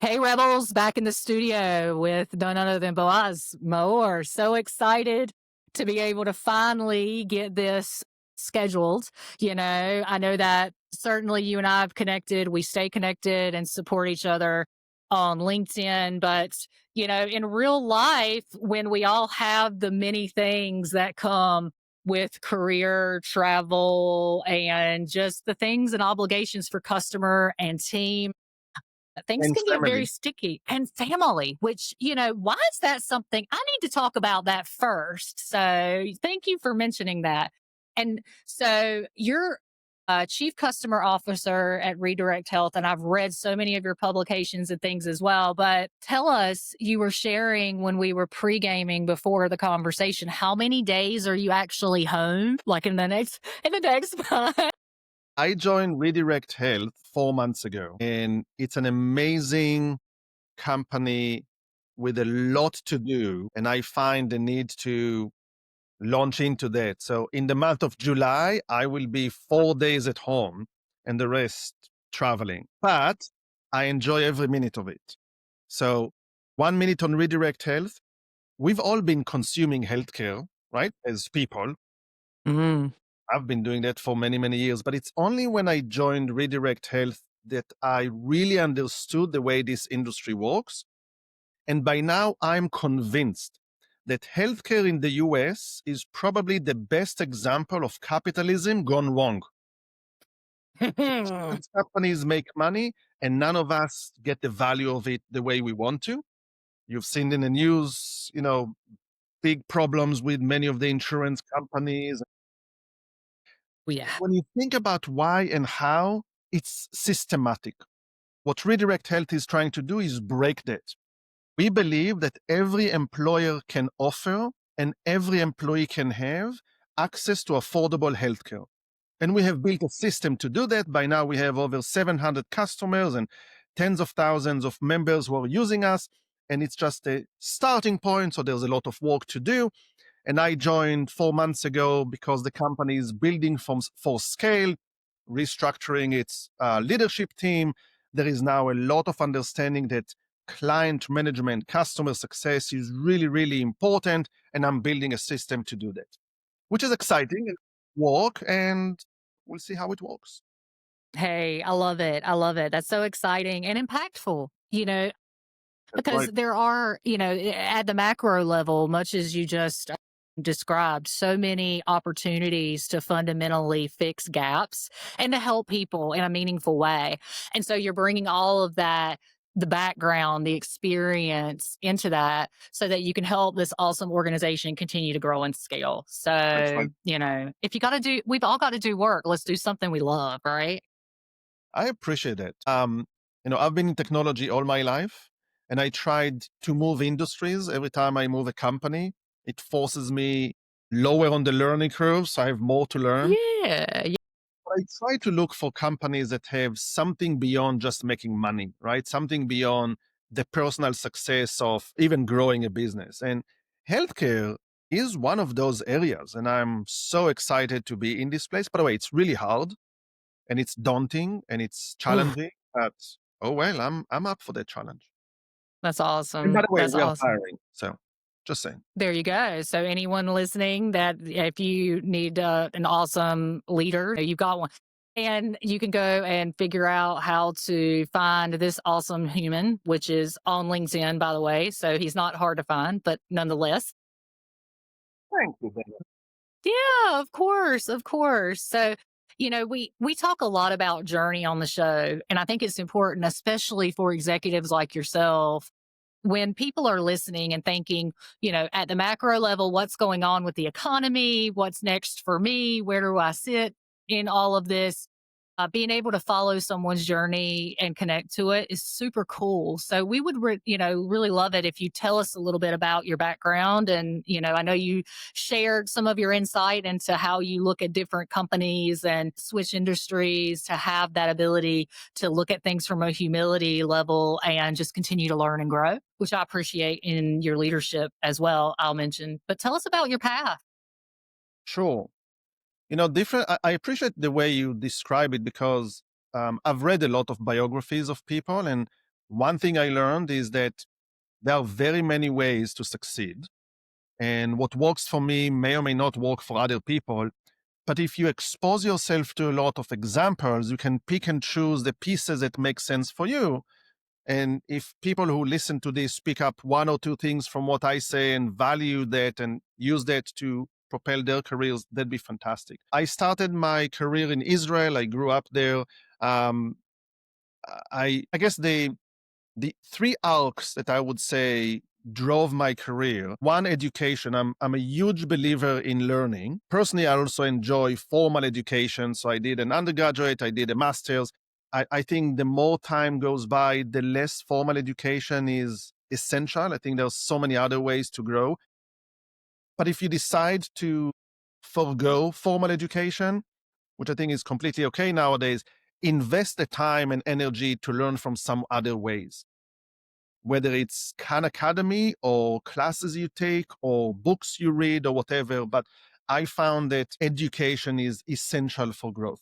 Hey, Rebels, back in the studio with none other than Boaz Maor. So excited to be able to finally get this scheduled. I know that certainly you and I have connected. We stay connected and support each other on LinkedIn. But, in real life, when we all have the many things that come with career, travel, and just the things and obligations for customer and team, things And can get very family. sticky and family, which, why is that something I need to talk about that first? So thank you for mentioning that. And so you're a chief customer officer at Redirect Health, and I've read so many of your publications and things as well. But tell us, you were sharing when we were pre gaming before the conversation, how many days are you actually home? Like in the next month? I joined Redirect Health 4 months ago, and it's an amazing company with a lot to do. And I find the need to launch into that. So in the month of July, I will be 4 days at home and the rest traveling. But I enjoy every minute of it. So 1 minute on Redirect Health. We've all been consuming healthcare, right? As people. Mm. I've been doing that for many, many years, but it's only when I joined Redirect Health that I really understood the way this industry works. And by now, I'm convinced that healthcare in the US is probably the best example of capitalism gone wrong. Insurance companies make money, and none of us get the value of it the way we want to. You've seen in the news, big problems with many of the insurance companies. Yeah. When you think about why and how, it's systematic. What Redirect Health is trying to do is break that. We believe that every employer can offer and every employee can have access to affordable healthcare. And we have built a system to do that. By now, we have over 700 customers and tens of thousands of members who are using us. And it's just a starting point. So there's a lot of work to do. And I joined 4 months ago because the company is building for scale, restructuring its leadership team. There is now a lot of understanding that client management, customer success is really, really important. And I'm building a system to do that, which is exciting and work. And we'll see how it works. Hey, I love it. I love it. That's so exciting and impactful, That's because right. there are, at the macro level, much as you just described, so many opportunities to fundamentally fix gaps and to help people in a meaningful way. And so you're bringing all of that, the background, the experience into that so that you can help this awesome organization continue to grow and scale. That's So, right. if you got to do, we've all got to do work. Let's do something we love, right? I appreciate it. I've been in technology all my life, and I tried to move industries. Every time I move a company, it forces me lower on the learning curve, so I have more to learn. Yeah. I try to look for companies that have something beyond just making money, right? Something beyond the personal success of even growing a business. And healthcare is one of those areas. And I'm so excited to be in this place. By the way, it's really hard and it's daunting and it's Oof, challenging, but oh well, I'm up for that challenge. that's And by awesome. the way, That's we are awesome. hiring. So just saying. There you go. So anyone listening that if you need an awesome leader, you've got one. And you can go and figure out how to find this awesome human, which is on LinkedIn, by the way. So he's not hard to find, but nonetheless. Thank you, Daniel. Yeah, of course, of course. So, we talk a lot about journey on the show, and I think it's important, especially for executives like yourself, when people are listening and thinking, at the macro level, what's going on with the economy? What's next for me? Where do I sit in all of this? Being able to follow someone's journey and connect to it is super cool. So we would, really love it if you tell us a little bit about your background. And, I know you shared some of your insight into how you look at different companies and switch industries to have that ability to look at things from a humility level and just continue to learn and grow, which I appreciate in your leadership as well, I'll mention. But tell us about your path. Sure. Different. I appreciate the way you describe it because I've read a lot of biographies of people, and one thing I learned is that there are very many ways to succeed. And what works for me may or may not work for other people. But if you expose yourself to a lot of examples, you can pick and choose the pieces that make sense for you. And if people who listen to this pick up one or two things from what I say and value that and use that to propel their careers, that'd be fantastic. I started my career in Israel. I grew up there. Um, I guess the three arcs that I would say drove my career. One, education. I'm a huge believer in learning. Personally, I also enjoy formal education. So I did an undergraduate, I did a master's. I think the more time goes by, the less formal education is essential. I think there's so many other ways to grow. But if you decide to forego formal education, which I think is completely okay nowadays, invest the time and energy to learn from some other ways, whether it's Khan Academy or classes you take or books you read or whatever. But I found that education is essential for growth.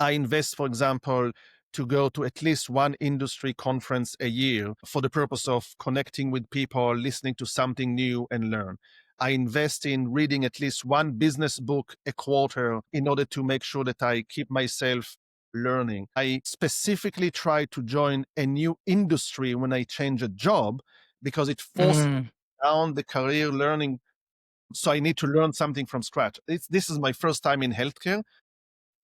I invest, for example, to go to at least one industry conference a year for the purpose of connecting with people, listening to something new, and learn. I invest in reading at least one business book a quarter in order to make sure that I keep myself learning. I specifically try to join a new industry when I change a job because it forces Mm. down the career learning. So I need to learn something from scratch. This is my first time in healthcare.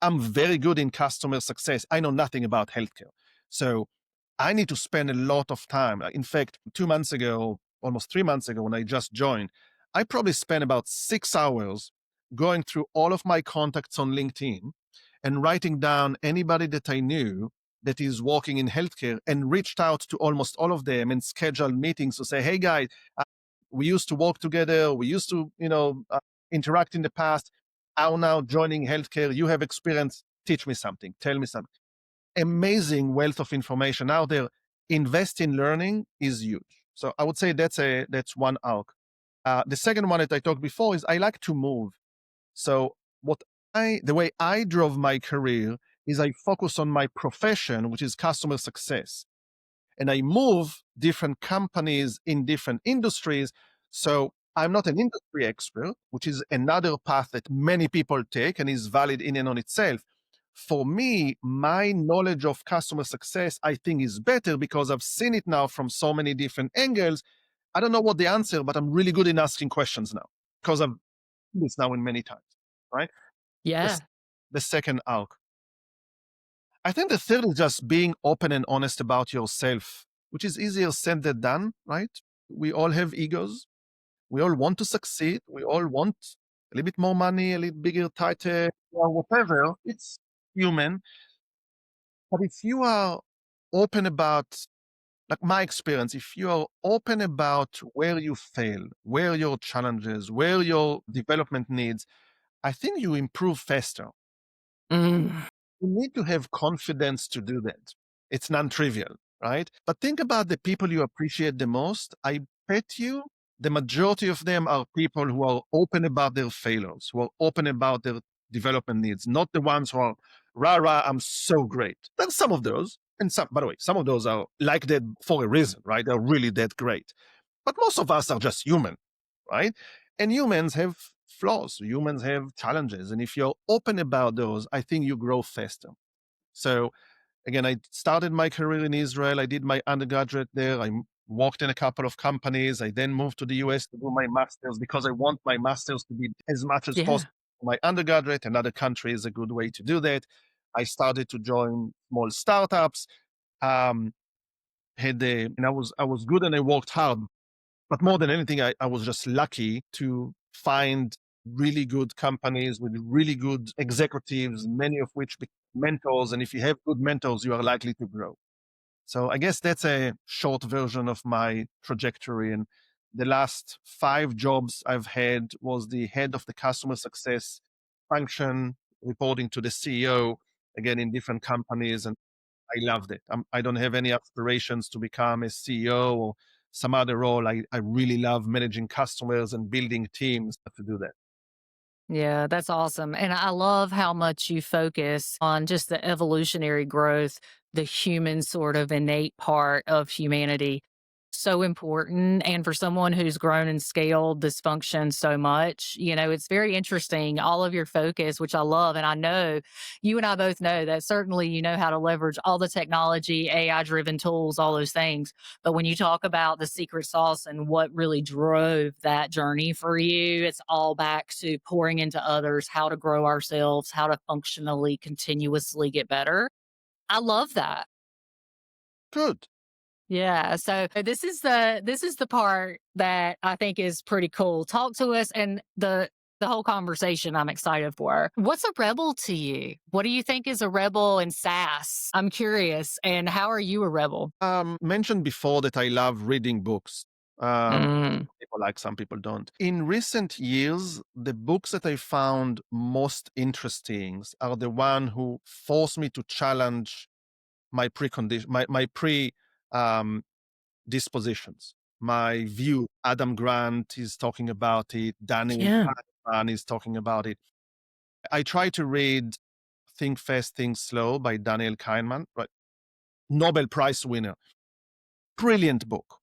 I'm very good in customer success. I know nothing about healthcare. So I need to spend a lot of time. In fact, 2 months ago, almost 3 months ago, when I just joined, I probably spent about 6 hours going through all of my contacts on LinkedIn and writing down anybody that I knew that is working in healthcare and reached out to almost all of them and scheduled meetings to say, hey guys, we used to work together. We used to, interact in the past. I'm now joining healthcare. You have experience. Teach me something. Tell me something. Amazing wealth of information out there. Invest in learning is huge. So I would say that's one arc. The second one that I talked before is I like to move. So the way I drove my career is I focus on my profession, which is customer success, and I move different companies in different industries. So I'm not an industry expert, which is another path that many people take and is valid in and on itself. For me, my knowledge of customer success, I think, is better because I've seen it now from so many different angles. I don't know what the answer, but I'm really good in asking questions now because I've done this now in many times, right? The, Yeah. the second arc. I think the third is just being open and honest about yourself, which is easier said than done, right? We all have egos. We all want to succeed. We all want a little bit more money, a little bigger title, or whatever. It's human. But if you are open about, like my experience, if you are open about where you fail, where your challenges, where your development needs, I think you improve faster. Mm. You need to have confidence to do that. It's non-trivial, right? But think about the people you appreciate the most. I bet you the majority of them are people who are open about their failures, who are open about their development needs, not the ones who are rah rah, I'm so great. There's some of those, and some, by the way, some of those are like that for a reason, right? They're really that great. But most of us are just human, right? And humans have flaws. Humans have challenges. And if you're open about those, I think you grow faster. So again, I started my career in Israel. I did my undergraduate there. Worked in a couple of companies. I then moved to the US to do my master's because I want my master's to be as much as Yeah. possible for my undergraduate. Another country is a good way to do that. I started to join small startups. Um, and I was good and I worked hard, but more than anything, I was just lucky to find really good companies with really good executives, many of which became mentors. And if you have good mentors, you are likely to grow. So I guess that's a short version of my trajectory. And the last 5 jobs I've had was the head of the customer success function, reporting to the CEO, again, in different companies. And I loved it. I don't have any aspirations to become a CEO or some other role. I really love managing customers and building teams to do that. Yeah, that's awesome. And I love how much you focus on just the evolutionary growth the human sort of innate part of humanity so important. And for someone who's grown and scaled this function so much, it's very interesting. All of your focus, which I love. And I know you and I both know that certainly you know how to leverage all the technology, AI driven tools, all those things. But when you talk about the secret sauce and what really drove that journey for you, it's all back to pouring into others, how to grow ourselves, how to functionally, continuously get better. I love that. Good. Yeah, so this is the part that I think is pretty cool. Talk to us and the whole conversation I'm excited for. What's a rebel to you? What do you think is a rebel in SaaS? I'm curious. And how are you a rebel? Mentioned before that I love reading books. Mm, People like, some people don't. In recent years, the books that I found most interesting are the one who force me to challenge my precondition, my pre um, dispositions, my view. Adam Grant is talking about it. Daniel yeah. Kahneman is talking about it. I try to read Think Fast, Think Slow by Daniel Kahneman, right? Nobel Prize winner. Brilliant book.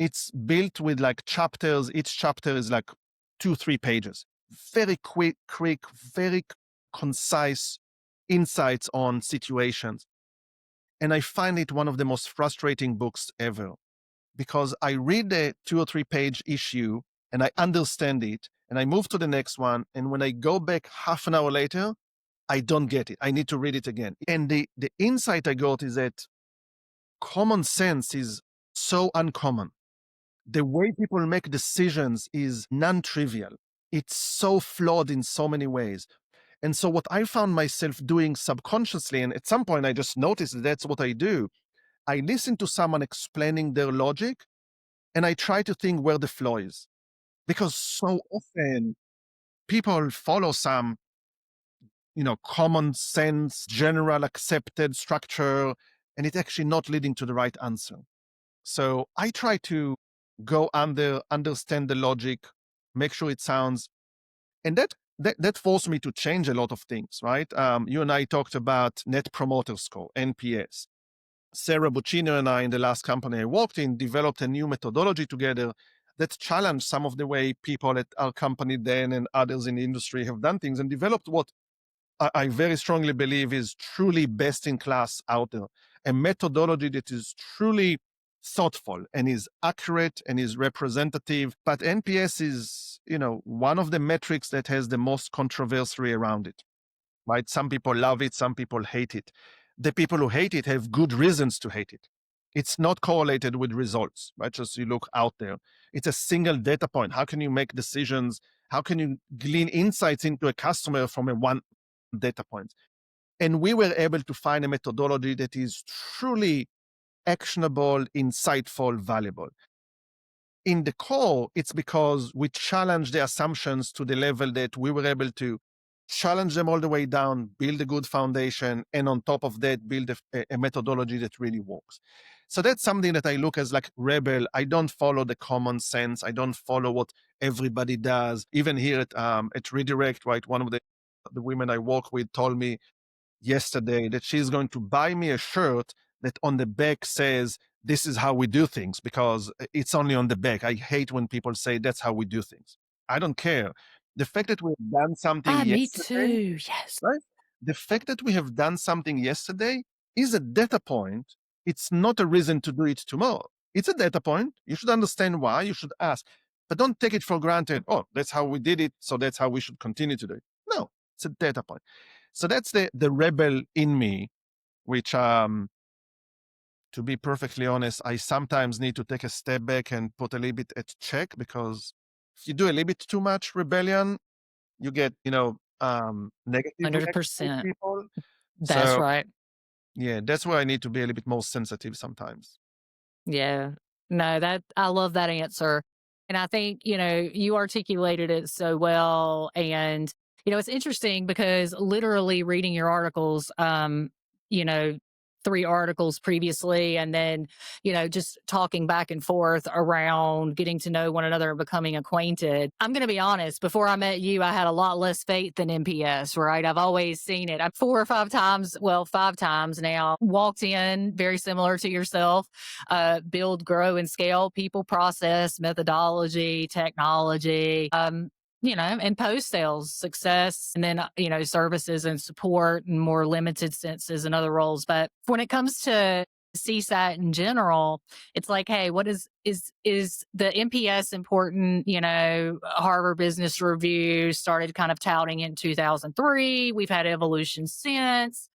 It's built with like chapters. Each chapter is like 2, 3 pages. Very quick, very concise insights on situations. And I find it one of the most frustrating books ever, because I read the 2 or 3 page issue and I understand it and I move to the next one. And when I go back half an hour later, I don't get it. I need to read it again. And the insight I got is that common sense is so uncommon. The way people make decisions is non trivial. It's so flawed in so many ways. And so, what I found myself doing subconsciously, and at some point I just noticed that that's what I do, I listen to someone explaining their logic and I try to think where the flaw is. Because so often people follow some, common sense, general accepted structure, and it's actually not leading to the right answer. So I try to understand the logic, make sure it sounds, and that forced me to change a lot of things, right? You and I talked about Net Promoter Score, NPS. Sarah Buccino and I, in the last company I worked in, developed a new methodology together that challenged some of the way people at our company then and others in the industry have done things, and developed what I very strongly believe is truly best in class out there. A methodology that is truly thoughtful and is accurate and is representative. But NPS is, one of the metrics that has the most controversy around it, right? Some people love it, some people hate it. The people who hate it have good reasons to hate it. It's not correlated with results, right? Just you look out there. It's a single data point. How can you make decisions? How can you glean insights into a customer from a one data point? And we were able to find a methodology that is truly actionable, insightful, valuable. In the core, it's because we challenged the assumptions to the level that we were able to challenge them all the way down, build a good foundation, and on top of that, build a methodology that really works. So that's something that I look as like rebel. I don't follow the common sense. I don't follow what everybody does. Even here at Redirect, right? One of the women I work with told me yesterday that she's going to buy me a shirt that on the back says, "This is how we do things," because it's only on the back. I hate when people say that's how we do things. I don't care. The fact that we've done something Ah, me yesterday, too. Yes. right? The fact that we have done something yesterday is a data point. It's not a reason to do it tomorrow. It's a data point. You should understand why. You should ask, but don't take it for granted. Oh, that's how we did it, so that's how we should continue to do it. No, it's a data point. So that's the rebel in me, which to be perfectly honest, I sometimes need to take a step back and put a little bit at check, because if you do a little bit too much rebellion, you get, negative reaction with 100%. people. That's So right. yeah, that's where I need to be a little bit more sensitive sometimes. Yeah. No, that I love that answer. And I think, you articulated it so well. And, it's interesting because literally reading your articles, you know, 3 articles previously, and then, just talking back and forth around getting to know one another and becoming acquainted. I'm going to be honest, before I met you, I had a lot less faith than NPS, right? I've always seen it. I'm 4 or 5 times, well, 5 times now, walked in very similar to yourself, build, grow, and scale people, process, methodology, technology. And post sales success, and then, services and support and more limited senses and other roles. But when it comes to CSAT in general, it's like, hey, what is the NPS important? Harvard Business Review started kind of touting in 2003. We've had evolution since.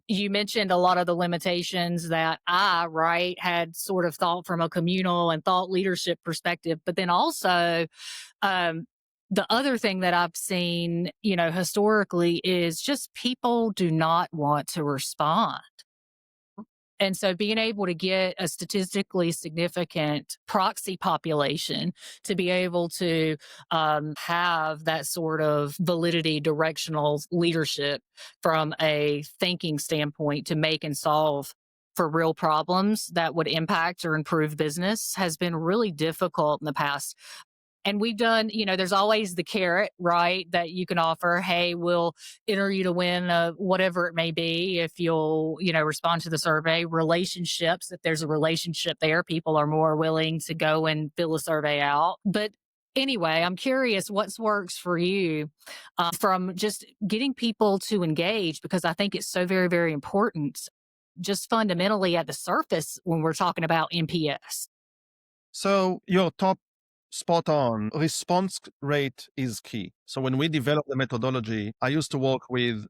You mentioned a lot of the limitations that had sort of thought from a communal and thought leadership perspective, but then also, um, the other thing that I've seen, historically is just people do not want to respond. And so being able to get a statistically significant proxy population to be able to have that sort of validity, directional leadership from a thinking standpoint to make and solve for real problems that would impact or improve business has been really difficult in the past. And we've done, there's always the carrot, right? That you can offer. Hey, we'll enter you to win whatever it may be if you'll, respond to the survey. Relationships, if there's a relationship there, people are more willing to go and fill a survey out. But anyway, I'm curious what's works for you from just getting people to engage, because I think it's so very, very important, just fundamentally at the surface when we're talking about NPS. So your top spot on. Response rate is key. So when we developed the methodology, I used to work with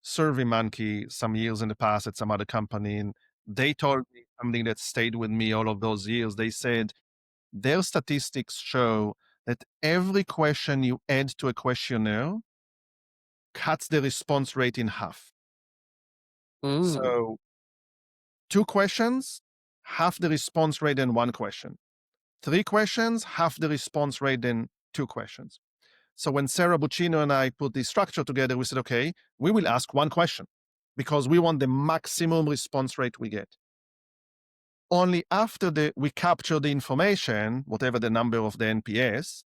SurveyMonkey some years in the past at some other company, and they told me something that stayed with me all of those years. They said their statistics show that every question you add to a questionnaire cuts the response rate in half. Mm. So 2 questions, half the response rate in 1 question. 3 questions, half the response rate in 2 questions. So when Sarah Buccino and I put this structure together, we said, okay, we will ask 1 question because we want the maximum response rate we get. Only after we capture the information, whatever the number of the NPS,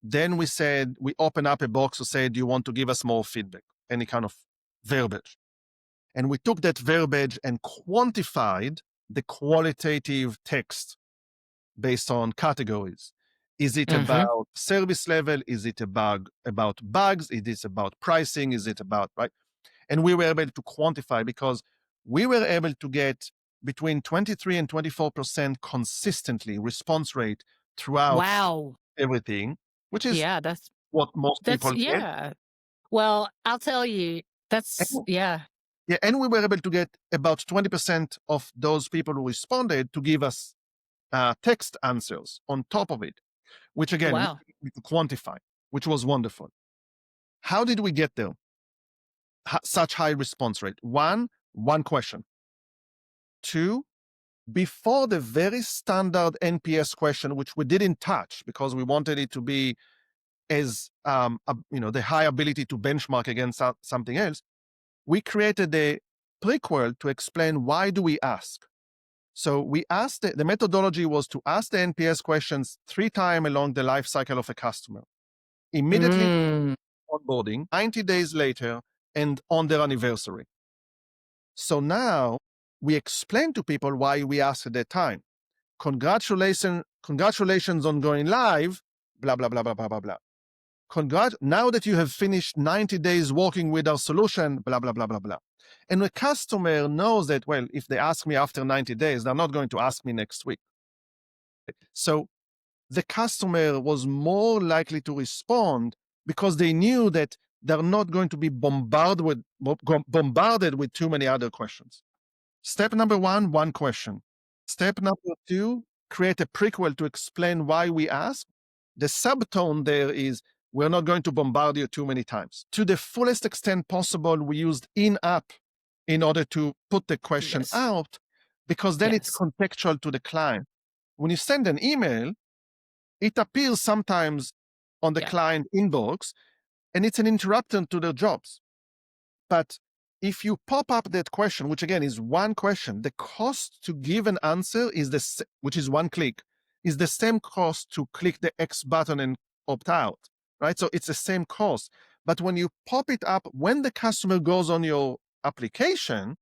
then we said, we open up a box to say, do you want to give us more feedback? Any kind of verbiage. And we took that verbiage and quantified the qualitative text based on categories. Is it Hmm. about service level? Is it about bugs? Is it about pricing? Is it about, right? And we were able to quantify because we were able to get between 23 and 24% consistently response rate throughout Wow. everything, which is Yeah, that's what most that's people get. yeah. Well, I'll tell you, that's And, yeah. yeah, and we were able to get about 20% of those people who responded to give us text answers on top of it, which again, we Wow. need to quantify, which was wonderful. How did we get there? Such high response rate? One question. Two, before the very standard NPS question, which we didn't touch because we wanted it to be as, the high ability to benchmark against something else, we created a prequel to explain why do we ask. So we asked, the methodology was to ask the NPS questions 3 times along the life cycle of a customer. Immediately Mm. onboarding, 90 days later, and on their anniversary. So now we explain to people why we asked at that time. Congratulations on going live, blah, blah, blah, blah, blah, blah, blah. Now that you have finished 90 days working with our solution, blah, blah, blah, blah, blah. And the customer knows that, well, if they ask me after 90 days, they're not going to ask me next week. So the customer was more likely to respond because they knew that they're not going to be bombarded with too many other questions. Step number one question. Step number two, create a prequel to explain why we ask. The subtone there is we're not going to bombard you too many times. To the fullest extent possible, we used in-app in order to put the question Yes. out because then it's Yes. contextual to the client. When you send an email, it appears sometimes on the Yeah. client inbox and it's an interruption to their jobs. But if you pop up that question, which again is one question, the cost to give an answer is which is one click, is the same cost to click the X button and opt out, right? So it's the same cost. But when you pop it up, when the customer goes on your application,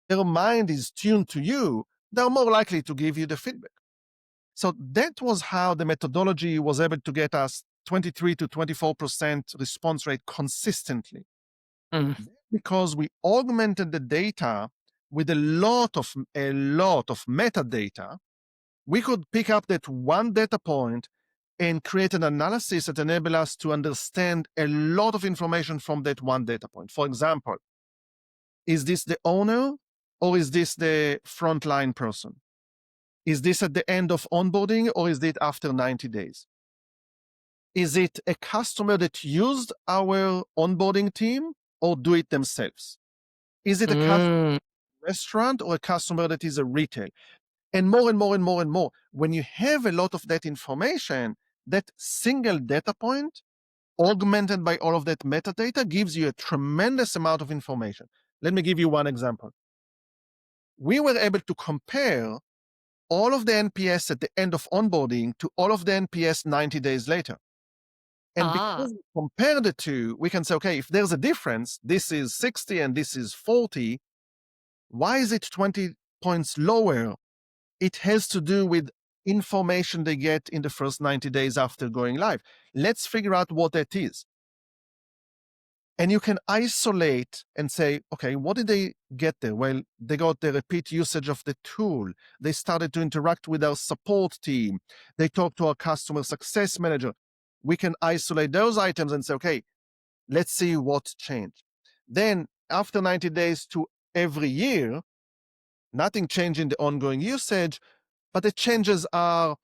their mind is tuned to you, they're more likely to give you the feedback. So that was how the methodology was able to get us 23 to 24% response rate consistently, Mm. because we augmented the data with a lot of metadata. We could pick up that one data point and create an analysis that enable us to understand a lot of information from that one data point. For example, is this the owner or is this the frontline person? Is this at the end of onboarding or is it after 90 days? Is it a customer that used our onboarding team or do it themselves? Is it a Mm. restaurant or a customer that is a retail? And more and more and more and more. When you have a lot of that information, that single data point augmented by all of that metadata gives you a tremendous amount of information. Let me give you one example. We were able to compare all of the NPS at the end of onboarding to all of the NPS 90 days later. And Ah. because we compare the two, we can say, okay, if there's a difference, this is 60 and this is 40, why is it 20 points lower? It has to do with information they get in the first 90 days after going live. Let's figure out what that is. And you can isolate and say, okay, what did they get there? Well, they got the repeat usage of the tool. They started to interact with our support team. They talked to our customer success manager. We can isolate those items and say, okay, let's see what changed. Then after 90 days to every year, nothing changed in the ongoing usage, but the changes are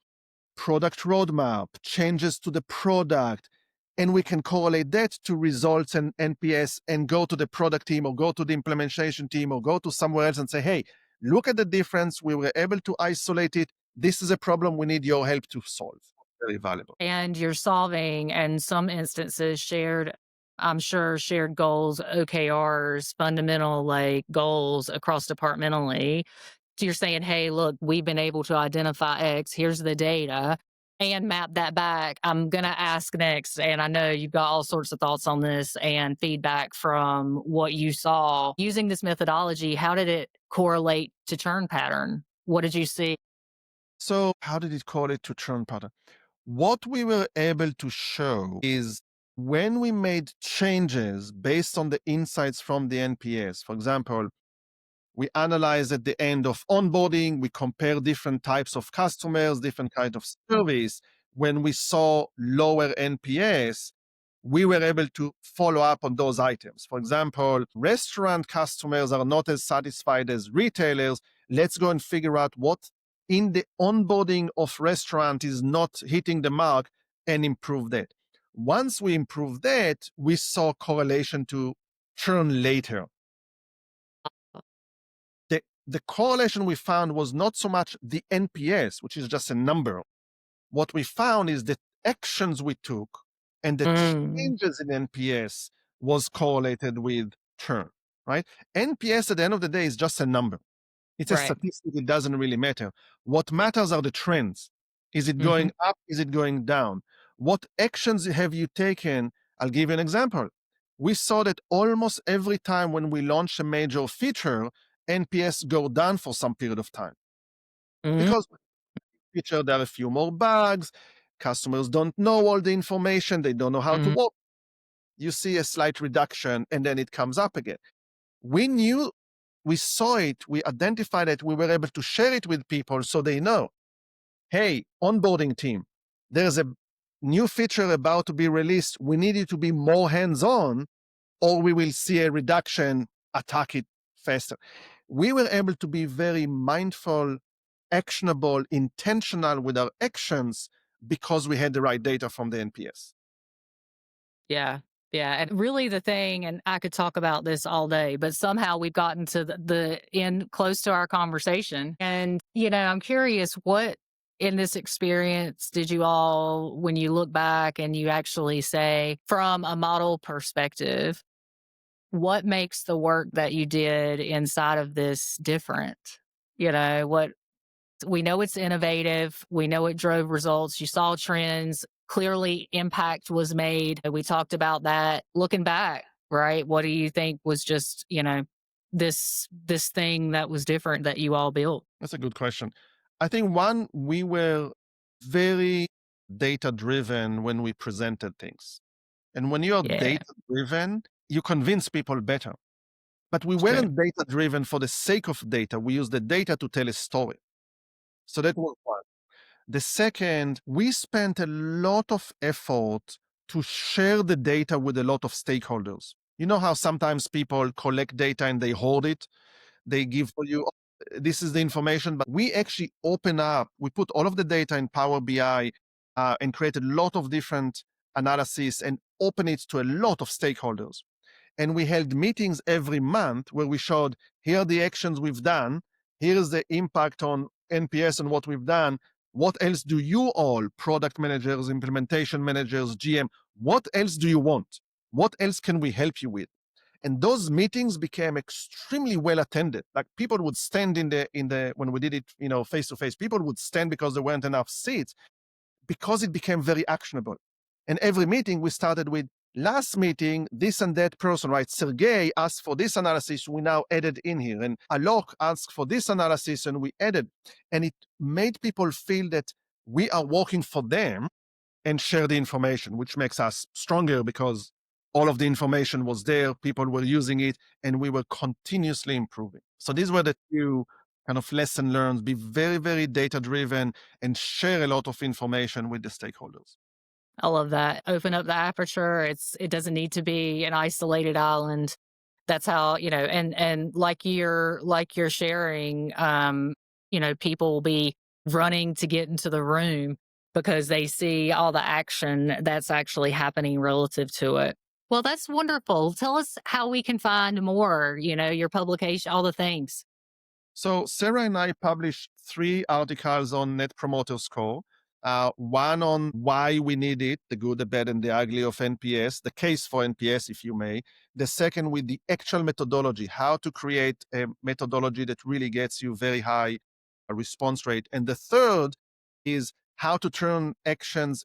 product roadmap, changes to the product, and we can correlate that to results and NPS and go to the product team or go to the implementation team or go to somewhere else and say, hey, look at the difference. We were able to isolate it. This is a problem we need your help to solve. Very valuable. And you're solving, in some instances, I'm sure, shared goals, OKRs, fundamental like goals across departmentally. So you're saying, hey, look, we've been able to identify X, here's the data, and map that back. I'm going to ask next. And I know you've got all sorts of thoughts on this and feedback from what you saw. Using this methodology, how did it correlate to churn pattern? What did you see? So, how did it correlate to churn pattern? What we were able to show is when we made changes based on the insights from the NPS, for example, we analyze at the end of onboarding, we compare different types of customers, different kind of service. When we saw lower NPS, we were able to follow up on those items. For example, restaurant customers are not as satisfied as retailers. Let's go and figure out what in the onboarding of restaurant is not hitting the mark and improve that. Once we improve that, we saw correlation to churn later. The correlation we found was not so much the NPS, which is just a number. What we found is the actions we took and the Mm, changes in NPS was correlated with churn, right? NPS at the end of the day is just a number. It's a right. statistic. It doesn't really matter. What matters are the trends. Is it Hmm. going up? Is it going down? What actions have you taken? I'll give you an example. We saw that almost every time when we launch a major feature, NPS go down for some period of time Hmm. because feature there are a few more bugs. Customers don't know all the information. They don't know how to work. You see a slight reduction and then it comes up again. We knew, we saw it, we identified it, we were able to share it with people so they know, hey, onboarding team, there's a new feature about to be released. We need you to be more hands on, or we will see a reduction, attack it faster. We were able to be very mindful, actionable, intentional with our actions because we had the right data from the NPS. Yeah. Yeah. And really the thing, and I could talk about this all day, but somehow we've gotten to the end close to our conversation. And, I'm curious, what in this experience did you all, when you look back and you actually say from a model perspective, what makes the work that you did inside of this different? You know, what we know it's innovative. We know it drove results. You saw trends. Clearly, impact was made. We talked about that. Looking back, right? What do you think was just, this thing that was different that you all built? That's a good question. I think one, we were very data driven when we presented things. And when you're Yeah, data driven, you convince people better. But we sure. weren't data driven for the sake of data. We use the data to tell a story. So that was one. The second, we spent a lot of effort to share the data with a lot of stakeholders. You know how sometimes people collect data and they hoard it? They give for you, "Oh, this is the information," but we actually open up, we put all of the data in Power BI and create a lot of different analysis and open it to a lot of stakeholders. And we held meetings every month where we showed, here are the actions we've done, here is the impact on NPS and what we've done. What else do you all, product managers, implementation managers, GM, what else do you want? What else can we help you with? And those meetings became extremely well attended. Like people would stand in the when we did it, face to face, people would stand because there weren't enough seats, because it became very actionable. And every meeting we started with, last meeting, this and that person, right? Sergey asked for this analysis, we now added in here. And Alok asked for this analysis and we added. And it made people feel that we are working for them and share the information, which makes us stronger because all of the information was there, people were using it, and we were continuously improving. So these were the two kind of lesson learned. Be very, very data driven and share a lot of information with the stakeholders. I love that. Open up the aperture. It doesn't need to be an isolated island. That's how, and like you're sharing, people will be running to get into the room because they see all the action that's actually happening relative to it. Well, that's wonderful. Tell us how we can find more, your publication, all the things. So Sarah and I published 3 articles on Net Promoter Score. One on why we need it, the good, the bad, and the ugly of NPS, the case for NPS, if you may. The second with the actual methodology, how to create a methodology that really gets you very high response rate. And the third is how to turn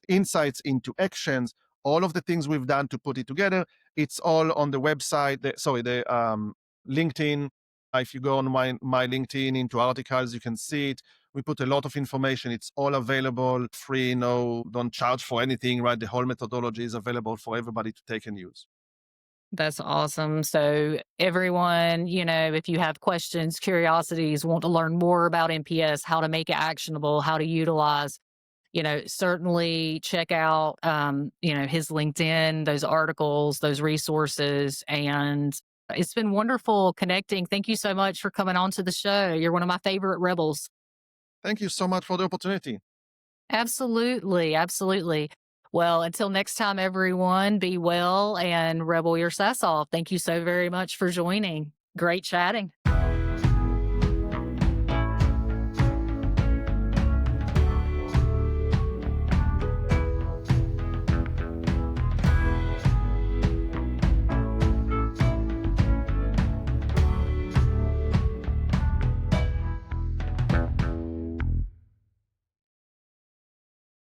insights into actions. All of the things we've done to put it together, it's all on the website, the LinkedIn. If you go on my LinkedIn into articles, you can see it. We put a lot of information. It's all available, free, no, don't charge for anything, right? The whole methodology is available for everybody to take and use. That's awesome. So, everyone, if you have questions, curiosities, want to learn more about NPS, how to make it actionable, how to utilize, certainly check out, his LinkedIn, those articles, those resources. And it's been wonderful connecting. Thank you so much for coming on to the show. You're one of my favorite rebels. Thank you so much for the opportunity. Absolutely. Absolutely. Well, until next time, everyone, be well and rebel your sass off. Thank you so very much for joining. Great chatting.